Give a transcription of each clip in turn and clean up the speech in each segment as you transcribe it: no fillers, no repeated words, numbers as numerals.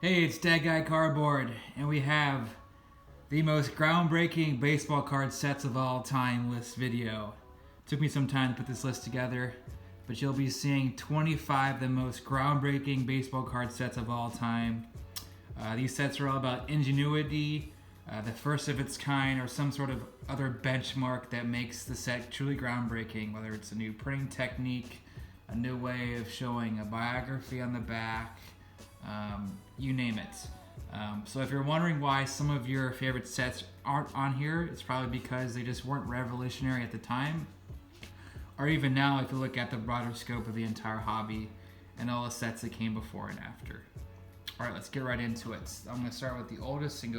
Hey, it's Dead Guy Cardboard, and we have the most groundbreaking baseball card sets of all time list video. Took me some time to put this list together, but you'll be seeing 25 of the most groundbreaking baseball card sets of all time. These sets are all about ingenuity, the first of its kind, or some sort of other benchmark that makes the set truly groundbreaking, whether it's a new printing technique, a new way of showing a biography on the back, you name it. So if you're wondering why some of your favorite sets aren't on here, it's probably because they just weren't revolutionary at the time. Or even now, if you look at the broader scope of the entire hobby and all the sets that came before and after. Alright, let's get right into it. I'm going to start with the oldest and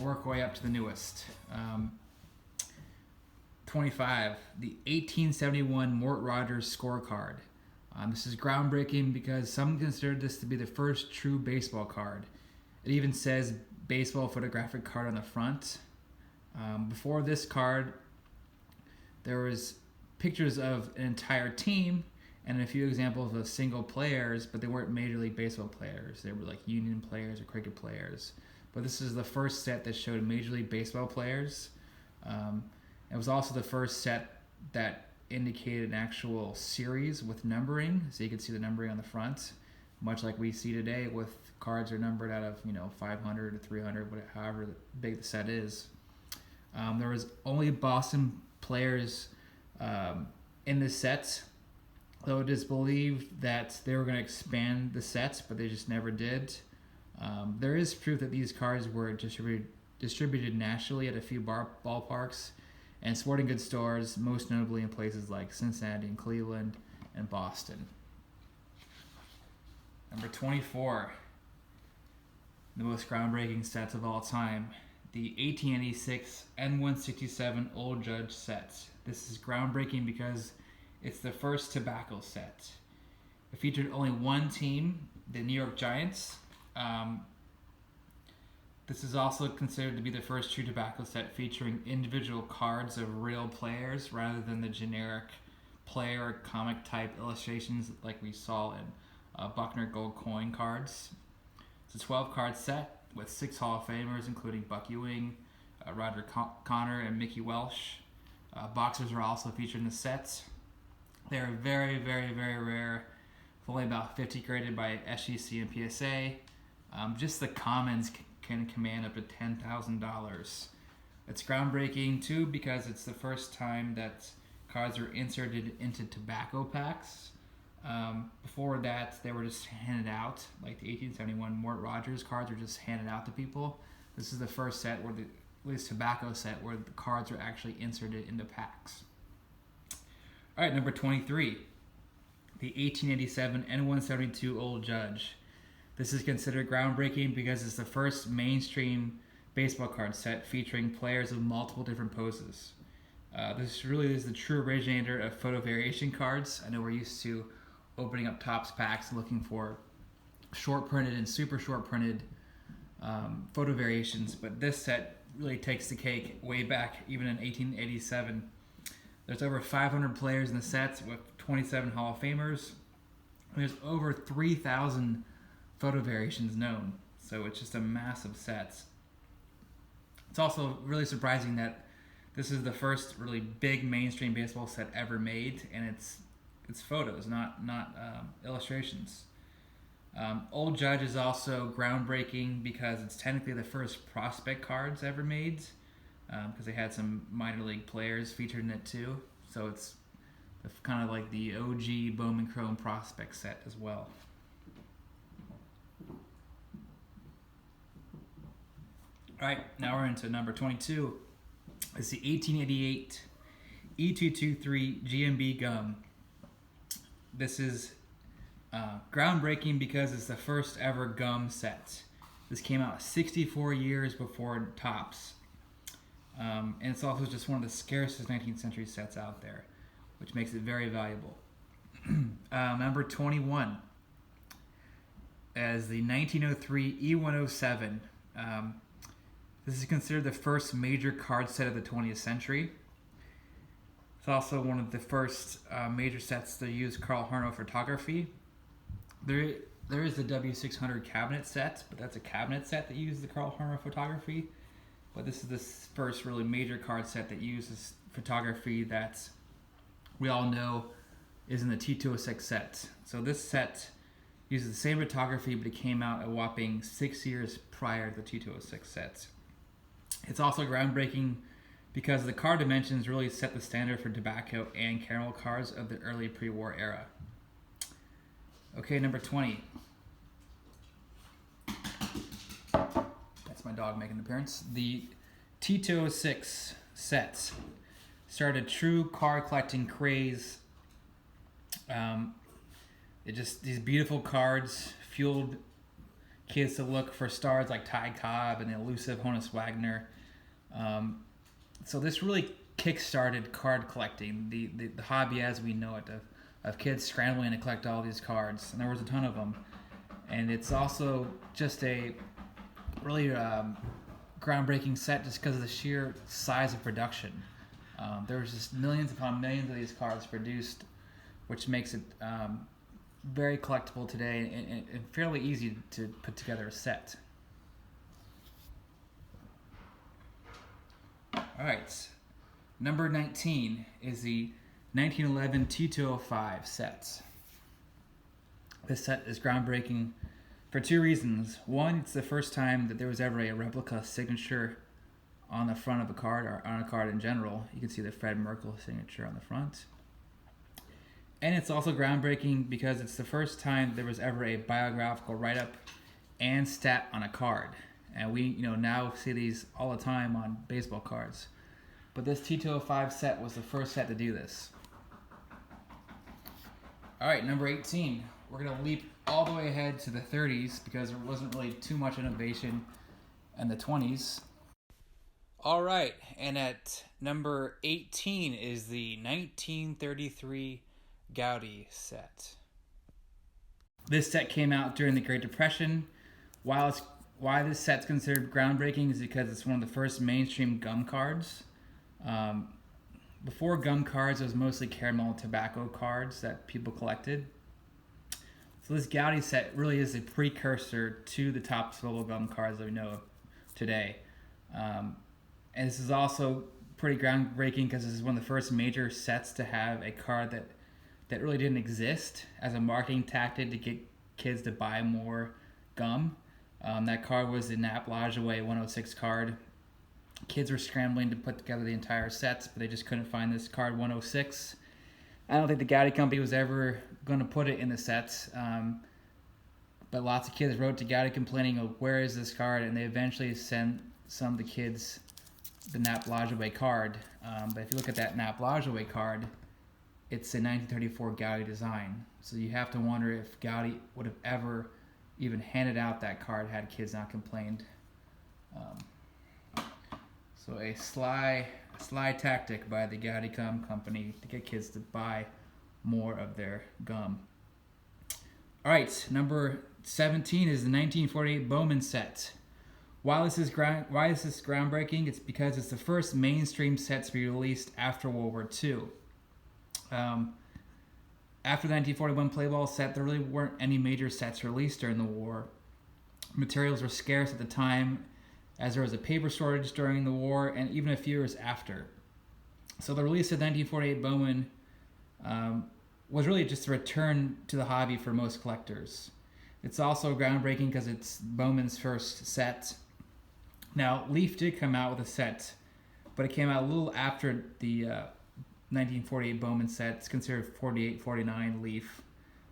work our way up to the newest. 25, the 1871 Mort Rogers scorecard. This is groundbreaking because some consider this to be the first true baseball card. It even says baseball photographic card on the front. Before this card, there was pictures of an entire team and a few examples of single players, but they weren't Major League Baseball players. They were like union players or cricket players. But this is the first set that showed Major League Baseball players. It was also the first set that indicated an actual series with numbering, so you could see the numbering on the front, much like we see today with cards are numbered out of 500 to 300, however big the set is. There was only Boston players in this set, though it is believed that they were going to expand the sets, but they just never did. There is proof that these cards were distributed nationally at a few ballparks and sporting goods stores, most notably in places like Cincinnati and Cleveland and Boston. Number 24, the most groundbreaking sets of all time, the 1886 N167 Old Judge set. This is groundbreaking because it's the first tobacco set. It featured only one team, the New York Giants. This is also considered to be the first true tobacco set featuring individual cards of real players rather than the generic player or comic type illustrations like we saw in Buckner gold coin cards. It's a 12 card set with 6 Hall of Famers including Buck Ewing, Roger Connor, and Mickey Welsh. Boxers are also featured in the set. They are very, very, very rare, with only about 50 graded by SGC and PSA. Just the commons can command up to $10,000. It's groundbreaking too because it's the first time that cards are inserted into tobacco packs. Before that, they were just handed out, like the 1871 Mort Rogers cards were just handed out to people. This is the first set where at least tobacco set where the cards are actually inserted into packs. All right, number 23, the 1887 N172 Old Judge. This is considered groundbreaking because it's the first mainstream baseball card set featuring players of multiple different poses. This really is the true originator of photo variation cards. I know we're used to opening up Topps packs and looking for short printed and super short printed photo variations, but this set really takes the cake way back even in 1887. There's over 500 players in the sets with 27 Hall of Famers. There's over 3,000 photo variations known, so it's just a massive set. It's also really surprising that this is the first really big mainstream baseball set ever made, and it's photos, not illustrations. Old Judge is also groundbreaking because it's technically the first prospect cards ever made, because they had some minor league players featured in it too. So it's kind of like the OG Bowman Chrome prospect set as well. All right, now we're into number 22. It's the 1888 E223 GMB gum. This is groundbreaking because it's the first ever gum set. This came out 64 years before Topps. And it's also just one of the scarcest 19th century sets out there, which makes it very valuable. Number 21 is the 1903 E107. This is considered the first major card set of the 20th century. It's also one of the first major sets to use Carl Harnow photography. There There is the W600 cabinet set, but that's a cabinet set that uses the Carl Harmer photography. But this is the first really major card set that uses photography that we all know is in the T206 set. So this set uses the same photography, but it came out a whopping 6 years prior to the T206 set. It's also groundbreaking because the card dimensions really set the standard for tobacco and caramel cards of the early pre-war era. Okay, number 20. That's my dog making an appearance. The T206 set started a true card collecting craze. These beautiful cards fueled kids to look for stars like Ty Cobb and the elusive Honus Wagner. So this really kick-started card collecting, the hobby as we know it, of kids scrambling to collect all these cards, and there was a ton of them. And it's also just a really groundbreaking set just because of the sheer size of production. There was just millions upon millions of these cards produced, which makes it very collectible today and fairly easy to put together a set. All right, number 19 is the 1911 T205 set. This set is groundbreaking for two reasons. One, it's the first time that there was ever a replica signature on the front of a card, or on a card in general. You can see the Fred Merkle signature on the front. And it's also groundbreaking because it's the first time there was ever a biographical write-up and stat on a card. And we now see these all the time on baseball cards. But this T205 set was the first set to do this. All right, number 18. We're going to leap all the way ahead to the 30s because there wasn't really too much innovation in the 20s. All right, and at number 18 is the 1933 Gaudi set. This set came out during the Great Depression. Why this set's considered groundbreaking is because it's one of the first mainstream gum cards. Before gum cards, it was mostly caramel and tobacco cards that people collected. So this Gaudi set really is a precursor to the Topps bubblegum cards that we know of today. And this is also pretty groundbreaking because this is one of the first major sets to have a card that really didn't exist as a marketing tactic to get kids to buy more gum. That card was the Nap Lajoie 106 card. Kids were scrambling to put together the entire sets, but they just couldn't find this card 106. I don't think the Gaudi company was ever going to put it in the sets, but lots of kids wrote to Gaudi complaining of where is this card, and they eventually sent some of the kids the Nap Lajoie card. But if you look at that Nap Lajoie card, it's a 1934 Gaudi design. So you have to wonder if Gaudi would have ever even handed out that card had kids not complained. So a sly tactic by the Gaudi Gum Company to get kids to buy more of their gum. All right, number 17 is the 1948 Bowman set. Why this is groundbreaking? It's because it's the first mainstream set to be released after World War II. After the 1941 play ball set, there really weren't any major sets released during the war. Materials were scarce at the time, as there was a paper shortage during the war and even a few years after. So the release of 1948 Bowman was really just a return to the hobby for most collectors. It's also groundbreaking because it's Bowman's first set. Now, Leaf did come out with a set, but it came out a little after the 1948 Bowman set. It's considered 48-49 Leaf.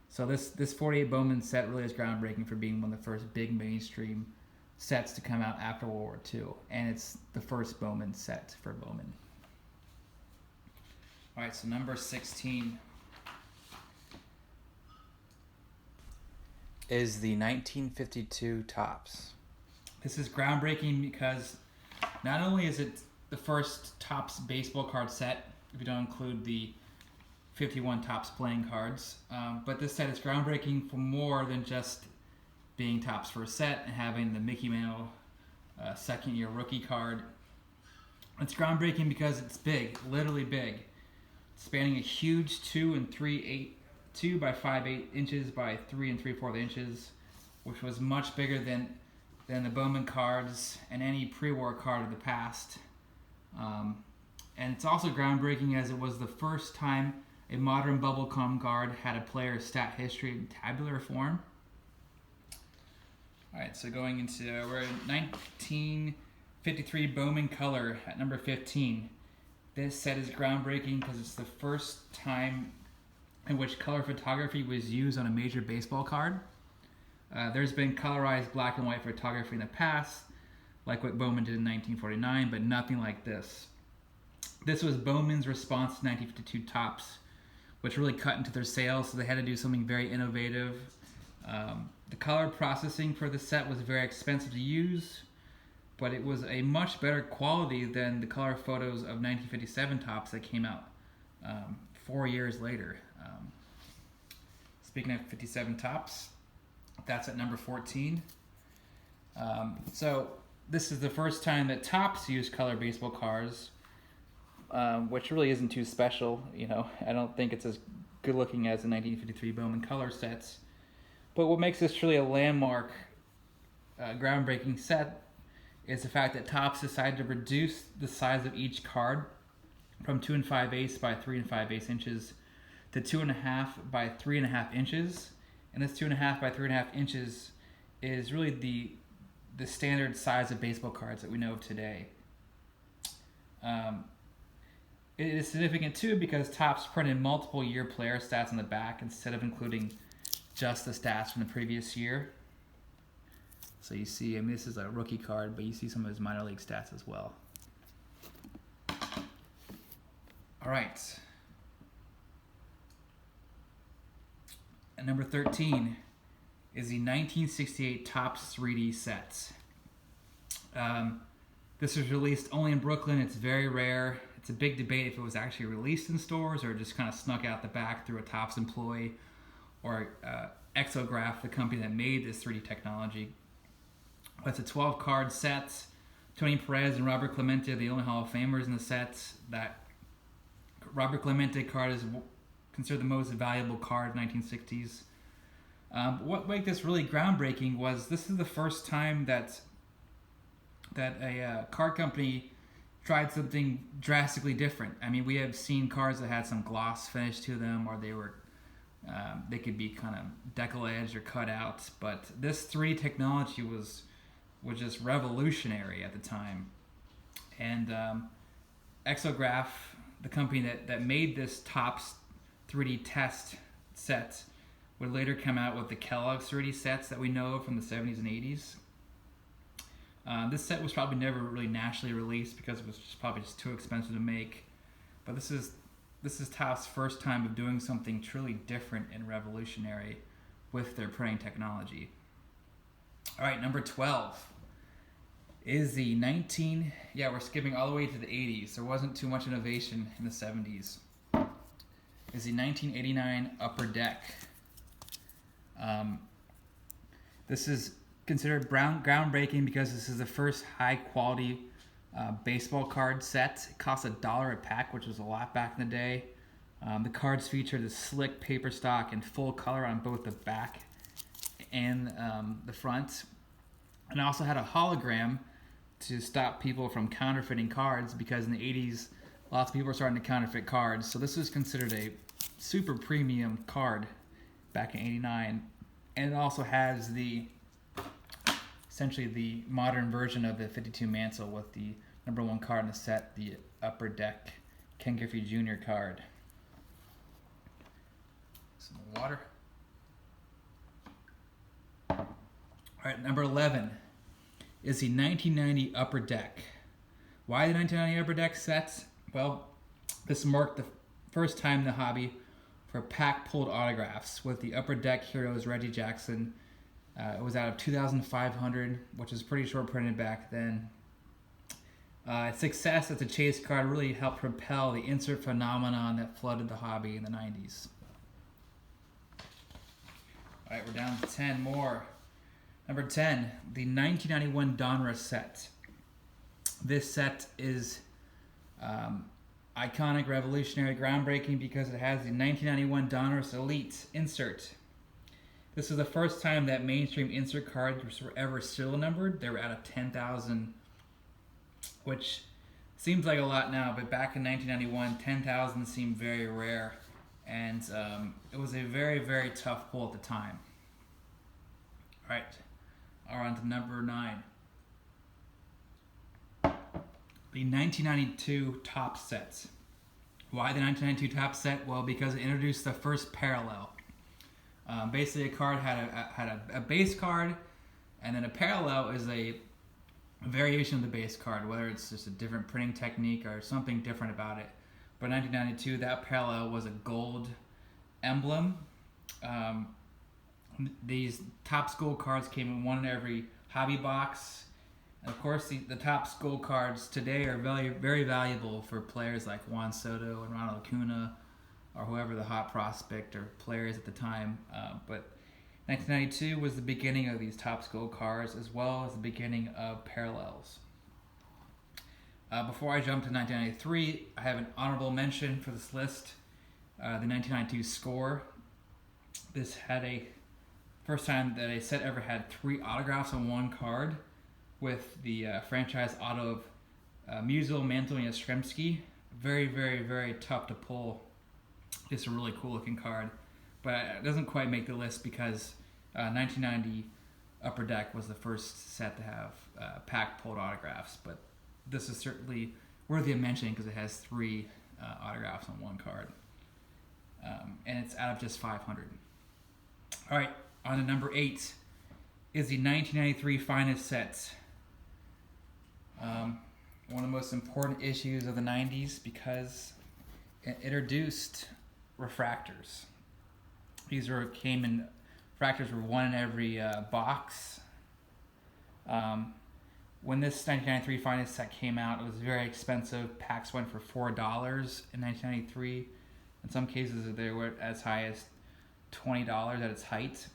So this 48 Bowman set really is groundbreaking for being one of the first big mainstream sets to come out after World War II, and it's the first Bowman set for Bowman. All right, so number 16 is the 1952 Topps. This is groundbreaking because not only is it the first Topps baseball card set, if you don't include the 51 Topps playing cards, but this set is groundbreaking for more than just being Topps first set and having the Mickey Mantle second year rookie card. It's groundbreaking because it's big, literally big, spanning a huge 2 and 3/8 2 by 5/8 inches by 3 3/4 inches, which was much bigger than the Bowman cards and any pre-war card of the past. And it's also groundbreaking as it was the first time a modern bubblegum card had a player's stat history in tabular form. Alright, so going into, we're in 1953 Bowman Color at number 15. This set is groundbreaking because it's the first time in which color photography was used on a major baseball card. There's been colorized black and white photography in the past, like what Bowman did in 1949, but nothing like this. This was Bowman's response to 1952 Topps, which really cut into their sales, so they had to do something very innovative. The color processing for the set was very expensive to use, but it was a much better quality than the color photos of 1957 Topps that came out 4 years later. Speaking of 57 Topps, that's at number 14. So this is the first time that Topps used color baseball cards, which really isn't too special. You know, I don't think it's as good looking as the 1953 Bowman Color sets. But what makes this truly a landmark, groundbreaking set is the fact that Topps decided to reduce the size of each card from 2 5/8 by 3 5/8 inches to 2.5 by 3.5 inches. And this 2.5 by 3.5 inches is really the standard size of baseball cards that we know of today. It is significant too because Topps printed multiple year player stats on the back instead of including just the stats from the previous year. So you see, I mean, this is a rookie card, but you see some of his minor league stats as well. All right. At number 13 is the 1968 Topps 3D set. This was released only in Brooklyn. It's very rare. It's a big debate if it was actually released in stores or just kind of snuck out the back through a Topps employee or Exograph, the company that made this 3D technology. It's a 12-card set. Tony Perez and Robert Clemente are the only Hall of Famers in the set. That Robert Clemente card is considered the most valuable card in the 1960s. What made this really groundbreaking was this is the first time that a card company tried something drastically different. I mean, we have seen cards that had some gloss finish to them, or they could be kind of decal edged or cut out. But this 3D technology was just revolutionary at the time. And Exograph, the company that made this Topps 3D test set, would later come out with the Kellogg's 3D sets that we know from the 70s and 80s. This set was probably never really nationally released because it was probably just too expensive to make. But this is Topps' first time of doing something truly different and revolutionary with their printing technology. All right, number 12 is the we're skipping all the way to the 80s. There wasn't too much innovation in the 70s. Is the 1989 Upper Deck. This is considered groundbreaking because this is the first high-quality baseball card set. It cost $1 a pack, which was a lot back in the day. The cards featured a slick paper stock and full color on both the back and the front. And it also had a hologram to stop people from counterfeiting cards because in the 80s, lots of people were starting to counterfeit cards. So this was considered a super premium card back in '89. And it also has essentially the modern version of the 52 Mantle with the number 1 card in the set, the Upper Deck Ken Griffey Jr. card. Some water. All right, number 11 is the 1990 Upper Deck. Why the 1990 Upper Deck sets? Well, this marked the first time in the hobby for pack-pulled autographs with the Upper Deck heroes Reggie Jackson. It was out of 2,500, which is pretty short printed back then. Its success as a chase card really helped propel the insert phenomenon that flooded the hobby in the 90s. All right, we're down to 10 more. Number 10, the 1991 Donruss set. This set is Iconic, revolutionary, groundbreaking because it has the 1991 Donruss Elite insert. This was the first time that mainstream insert cards were ever serial numbered. They were out of 10,000, which seems like a lot now, but back in 1991, 10,000 seemed very rare, and it was a very, very tough pull at the time. All right, we're on to number 9. The 1992 top sets. Why the 1992 top set? Well, because it introduced the first parallel. Basically, a card had a base card, and then a parallel is a variation of the base card, whether it's just a different printing technique or something different about it. But in 1992, that parallel was a gold emblem. These top school cards came in one in every hobby box. And of course, the top school cards today are very, very valuable for players like Juan Soto and Ronald Acuna, or whoever the hot prospect or players at the time. But 1992 was the beginning of these top school cards, as well as the beginning of parallels. Before I jump to 1993, I have an honorable mention for this list. The 1992 score. This had a first time that a set ever had 3 autographs on one card, with the franchise auto of Musial, Mantle, and Yastrzemski. Very, very, very tough to pull. It's a really cool looking card, but it doesn't quite make the list because 1990 Upper Deck was the first set to have pack pulled autographs, but this is certainly worthy of mentioning because it has 3 autographs on one card, and it's out of just 500. All right, on to number 8 is the 1993 finest sets. One of the most important issues of the 90s because it introduced refractors. These came in, refractors were one in every box. When this 1993 finest set came out, it was very expensive. Packs went for $4 in 1993. In some cases, they were as high as $20 at its height.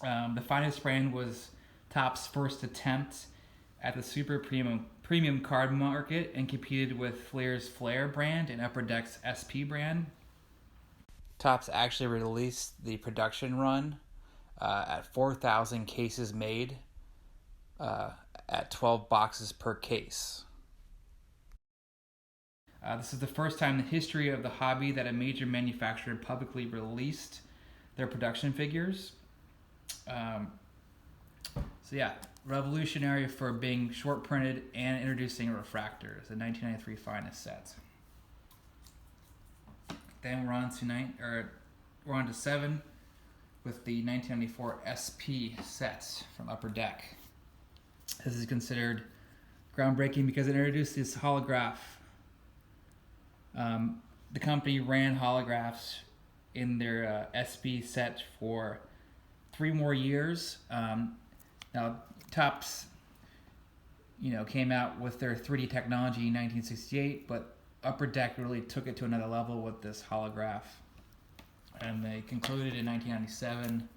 The finest brand was Topps' first attempt at the super premium card market and competed with Fleer's Flair brand and Upper Deck's SP brand. Topps actually released the production run at 4,000 cases made at 12 boxes per case. This is the first time in the history of the hobby that a major manufacturer publicly released their production figures. So yeah, revolutionary for being short printed and introducing refractors, the 1993 finest set. Then we're on to 7 with the 1994 SP set from Upper Deck. This is considered groundbreaking because it introduced this holograph. The company ran holographs in their SP set for 3 more years. Now, Topps, came out with their 3D technology in 1968, but Upper Deck really took it to another level with this holograph. And they concluded in 1997.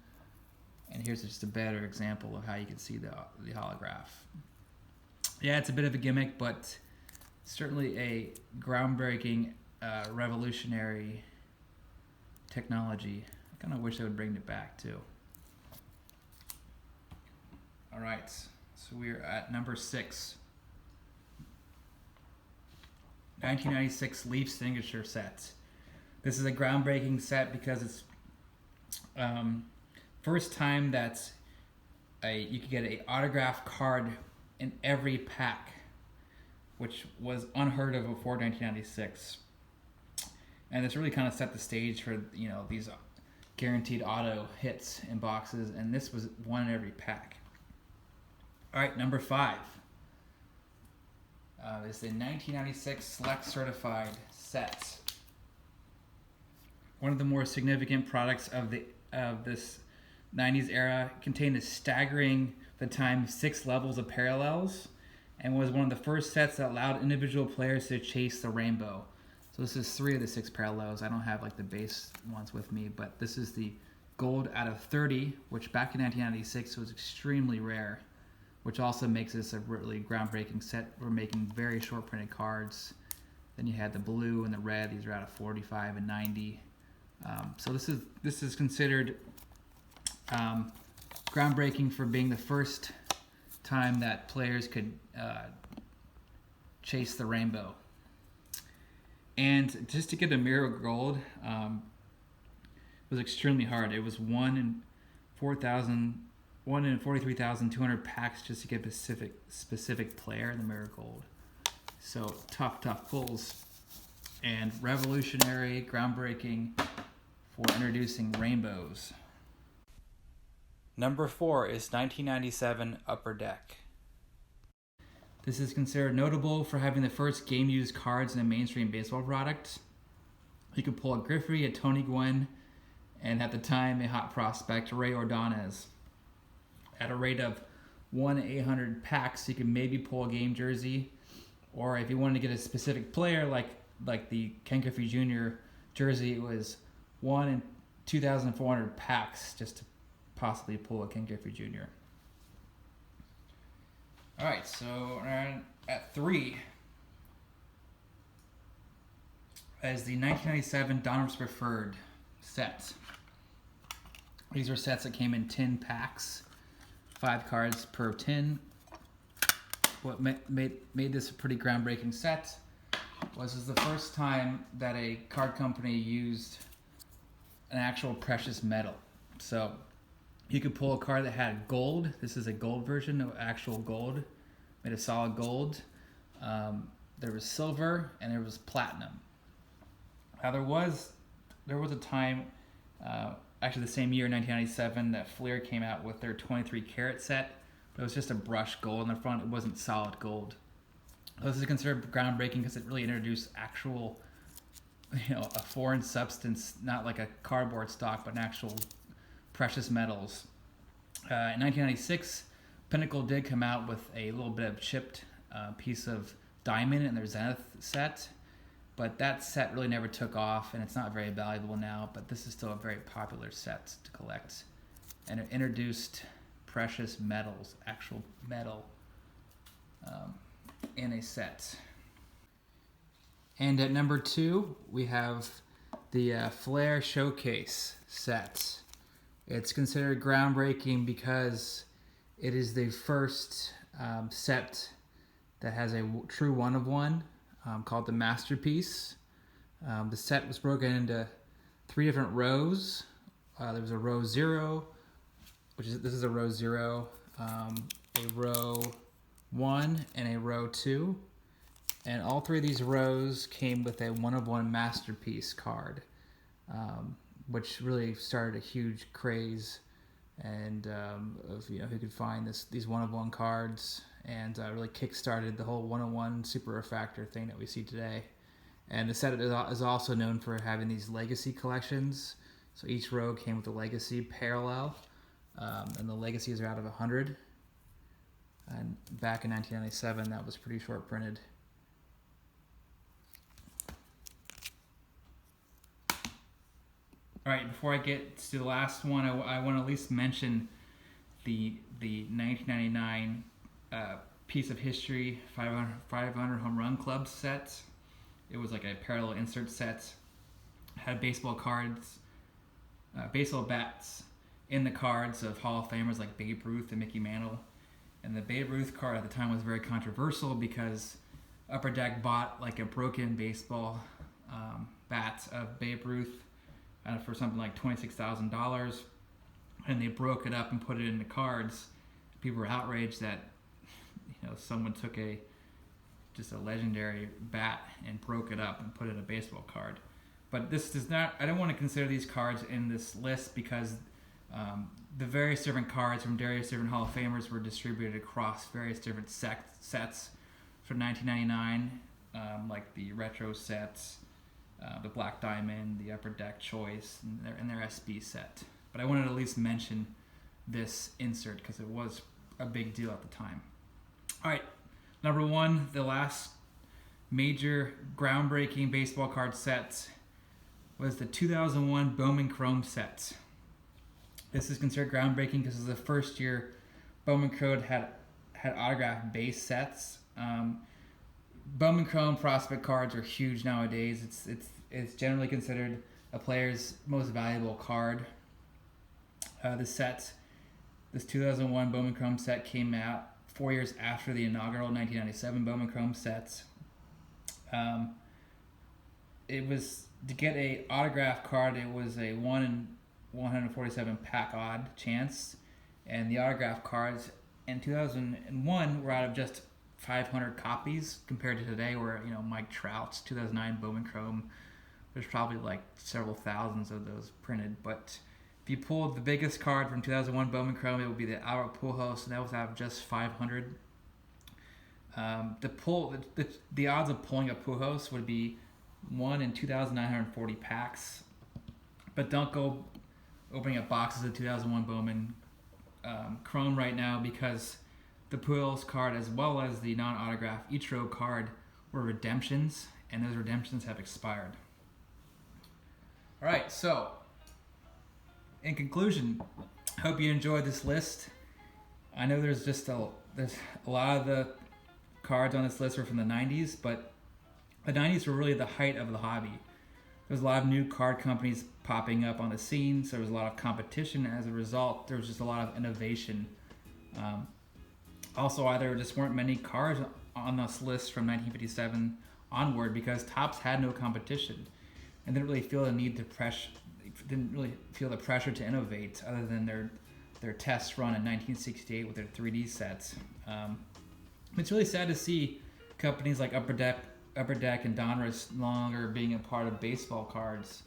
And here's just a better example of how you can see the holograph. Yeah, it's a bit of a gimmick, but certainly a groundbreaking, revolutionary technology. I kind of wish they would bring it back too. All right, so we're at number 6. 1996 Leaf Signature set. This is a groundbreaking set because it's first time that you could get an autographed card in every pack, which was unheard of before 1996. And this really kind of set the stage for these guaranteed auto hits in boxes, and this was one in every pack. All right, number 5 is the 1996 Select Certified set. One of the more significant products of this 90s era, contained a staggering, at the time, 6 levels of parallels, and was one of the first sets that allowed individual players to chase the rainbow. So this is 3 of the 6 parallels. I don't have the base ones with me, but this is the gold out of 30, which back in 1996 was extremely rare, which also makes this a really groundbreaking set. We're making very short printed cards. Then you had the blue and the red. These are out of 45 and 90. So this is considered groundbreaking for being the first time that players could chase the rainbow. And just to get a mirror gold was extremely hard. It was 1 in 43,200 packs just to get a specific player in the mirror gold. So tough pulls, and revolutionary, groundbreaking for introducing rainbows. Number 4 is 1997 Upper Deck. This is considered notable for having the first game-used cards in a mainstream baseball product. You could pull a Griffey, a Tony Gwynn, and at the time a hot prospect, Ray Ordonez. At a rate of 1 in 800 packs, you could maybe pull a game jersey, or if you wanted to get a specific player like the Ken Griffey Jr. jersey, it was 1 in 2,400 packs just to possibly pull a Ken Griffey Jr. All right, so at 3 is the 1997 Donruss Preferred set. These were sets that came in 10 packs, 5 cards per tin. What made this a pretty groundbreaking set was the first time that a card company used an actual precious metal. So you could pull a card that had gold. This is a gold version of actual gold, made of solid gold. There was silver and there was platinum. Now there was a time, actually the same year, 1997, that Fleer came out with their 23 karat set. But it was just a brushed gold in the front. It wasn't solid gold. This is considered groundbreaking because it really introduced actual, a foreign substance, not like a cardboard stock, but an actual precious metals. In 1996, Pinnacle did come out with a little bit of chipped piece of diamond in their Zenith set, but that set really never took off, and it's not very valuable now, but this is still a very popular set to collect. And it introduced precious metals, actual metal, in a set. And at number 2, we have the Flair Showcase set. It's considered groundbreaking because it is the first set that has a true one-of-one called the Masterpiece. The set was broken into 3 different rows. There was a row 0, this is a row 0, a row 1, and a row 2. And all 3 of these rows came with a one-of-one Masterpiece card, which really started a huge craze and of who could find these one-of-one cards, and really kick-started the whole one-of-one super refractor thing that we see today. And the set is also known for having these legacy collections. So each row came with a legacy parallel. And the legacies are out of 100. And back in 1997, that was pretty short printed. All right, before I get to the last one, I want to at least mention the 1999 Piece of History 500 Home Run Club set. It was like a parallel insert set. Had baseball cards, baseball bats in the cards of Hall of Famers like Babe Ruth and Mickey Mantle. And the Babe Ruth card at the time was very controversial because Upper Deck bought like a broken baseball bat of Babe Ruth for something like $26,000, and they broke it up and put it in the cards. People were outraged that someone took just a legendary bat and broke it up and put it in a baseball card. But this does not. I don't want to consider these cards in this list because the various different cards from various different Hall of Famers were distributed across various different sets from 1999, like the retro sets, the Black Diamond, the Upper Deck Choice, and their SB set. But I wanted to at least mention this insert because it was a big deal at the time. All right, number 1, the last major groundbreaking baseball card set was the 2001 Bowman Chrome set. This is considered groundbreaking because it was the first year Bowman Chrome had autographed base sets. Bowman Chrome prospect cards are huge nowadays. It's generally considered a player's most valuable card. This 2001 Bowman Chrome set came out 4 years after the inaugural 1997 Bowman Chrome sets. It was to get a autograph card. It was a 1 in 147 pack odd chance, and the autograph cards in 2001 were out of just 500 copies compared to today, where Mike Trout's 2009 Bowman Chrome, there's probably like several thousands of those printed. But if you pulled the biggest card from 2001 Bowman Chrome, it would be the Albert Pujols, and that was out of just 500. The odds of pulling a Pujols would be 1 in 2,940 packs. But don't go opening up boxes of 2001 Bowman Chrome right now, because the Pujols card, as well as the non-autograph Ichiro card, were redemptions, and those redemptions have expired. All right, so in conclusion, I hope you enjoyed this list. I know there's a lot of the cards on this list are from the 90s, but the 90s were really the height of the hobby. There was a lot of new card companies popping up on the scene, so there was a lot of competition. As a result, there was just a lot of innovation. Also, there just weren't many cards on this list from 1957 onward, because Topps had no competition and didn't really feel the pressure to innovate, other than their tests run in 1968 with their 3D sets. It's really sad to see companies like Upper Deck and Donruss no longer being a part of baseball cards.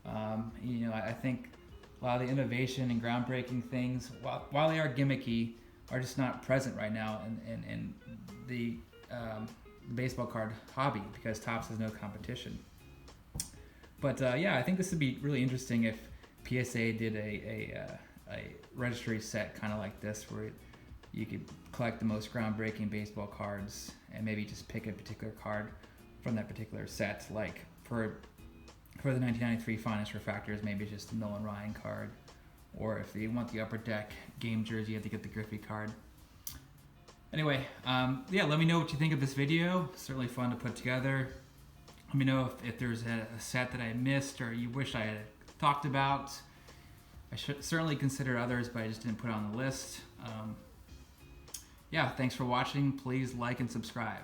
I think a lot of the innovation and groundbreaking things, while they are gimmicky, are just not present right now in the baseball card hobby, because Topps has no competition. But I think this would be really interesting if PSA did a registry set kind of like this, where you could collect the most groundbreaking baseball cards and maybe just pick a particular card from that particular set. Like for the 1993 Finest Refractors, maybe it's just a Nolan Ryan card. Or if you want the Upper Deck game jersey, you have to get the Griffey card. Anyway, let me know what you think of this video. It's certainly fun to put together. Let me know if there's a set that I missed or you wish I had talked about. I should certainly consider others, but I just didn't put it on the list. Thanks for watching. Please like and subscribe.